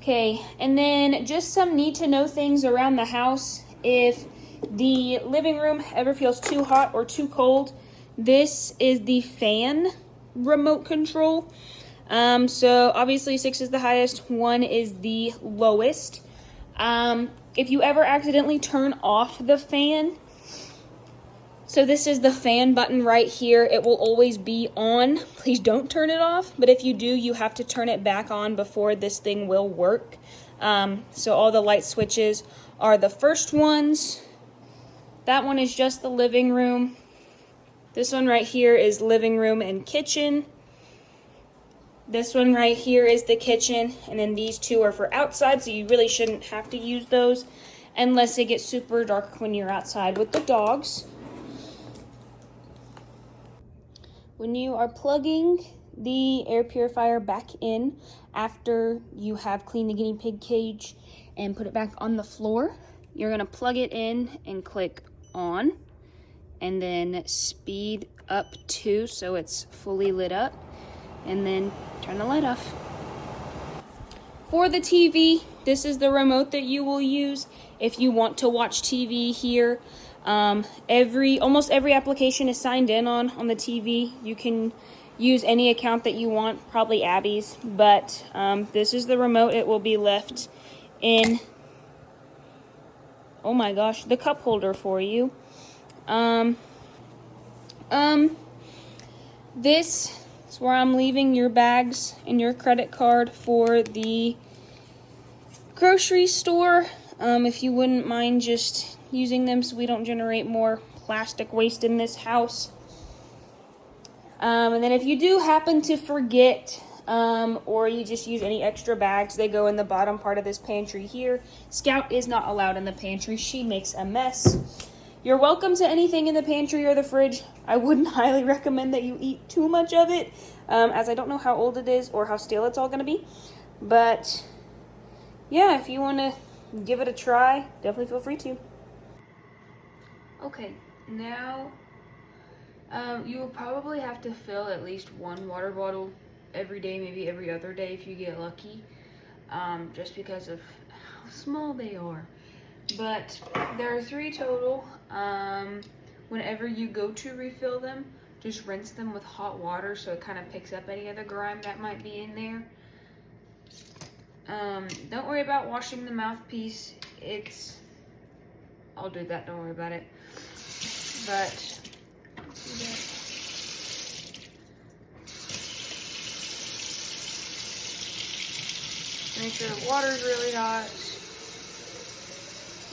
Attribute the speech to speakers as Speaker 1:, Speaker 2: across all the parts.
Speaker 1: Okay, and then just some need to know things around the house. If the living room ever feels too hot or too cold, this is the fan remote control. So obviously 6 is the highest, 1 is the lowest. If you ever accidentally turn off the fan, so this is the fan button right here. It will always be on. Please don't turn it off. But if you do, you have to turn it back on before this thing will work. So all the light switches are the first ones. That one is just the living room. This one right here is living room and kitchen. This one right here is the kitchen. And then these two are for outside, so you really shouldn't have to use those unless it gets super dark when you're outside with the dogs. When you are plugging the air purifier back in after you have cleaned the guinea pig cage and put it back on the floor, you're gonna plug it in and click on, and then speed up to so it's fully lit up, and then turn the light off. For the TV, this is the remote that you will use if you want to watch TV here. Almost every application is signed in on the TV. You can use any account that you want, probably Abby's, but this is the remote. It will be left in, oh my gosh, the cup holder for you. This is where I'm leaving your bags and your credit card for the grocery store. If you wouldn't mind just using them so we don't generate more plastic waste in this house. And then if you do happen to forget, or you just use any extra bags, they go in the bottom part of this pantry here. Scout is not allowed in the pantry. She makes a mess. You're welcome to anything in the pantry or the fridge. I wouldn't highly recommend that you eat too much of it, as I don't know how old it is or how stale it's all going to be. But yeah, if you want to give it a try, definitely feel free to. Okay, now you will probably have to fill at least one water bottle every day, maybe every other day if you get lucky, just because of how small they are. But there are 3 total. Whenever you go to refill them, just rinse them with hot water so it kind of picks up any of the grime that might be in there. Don't worry about washing the mouthpiece. I'll do that, don't worry about it. But make sure the water's really hot.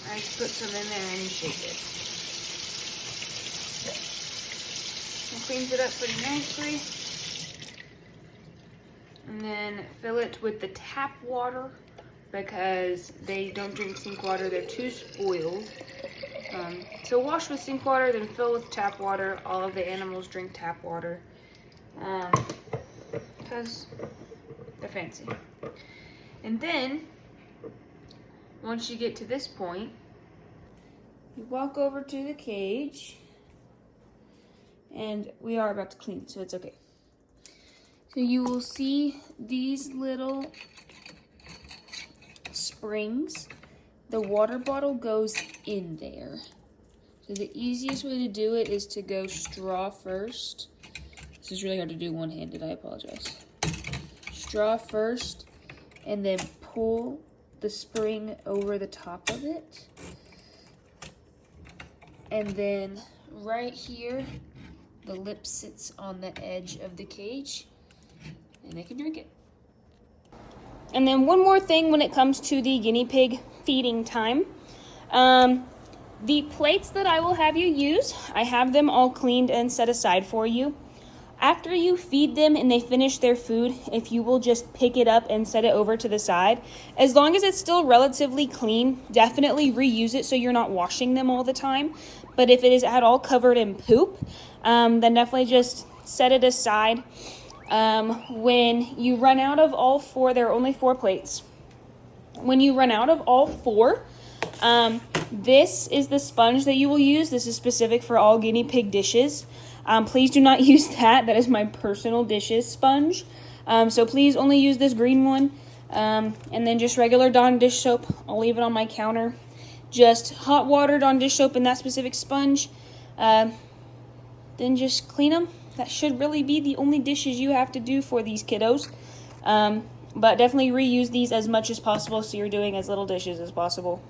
Speaker 1: I just put some in there and shake it. It cleans it up pretty nicely. And then fill it with the tap water because they don't drink sink water, they're too spoiled. So wash with sink water, then fill with tap water. All of the animals drink tap water because they're fancy. And then, once you get to this point, you walk over to the cage, and we are about to clean, so it's okay. So you will see these little springs. The water bottle goes in there. So the easiest way to do it is to go straw first. This is really hard to do one-handed, I apologize. Straw first, and then pull the spring over the top of it. And then right here, the lip sits on the edge of the cage, and they can drink it. And then one more thing when it comes to the guinea pig feeding time. The plates that I will have you use, I have them all cleaned and set aside for you. After you feed them and they finish their food, if you will just pick it up and set it over to the side, as long as it's still relatively clean, definitely reuse it so you're not washing them all the time. But if it is at all covered in poop, then definitely just set it aside. When you run out of all 4, there are only 4 plates. When you run out of all 4, this is the sponge that you will use. This is specific for all guinea pig dishes. Please do not use that. That is my personal dishes sponge. So please only use this green one. And then just regular Dawn dish soap. I'll leave it on my counter. Just hot water, Dawn dish soap, and that specific sponge. Then just clean them. That should really be the only dishes you have to do for these kiddos. But definitely reuse these as much as possible so you're doing as little dishes as possible.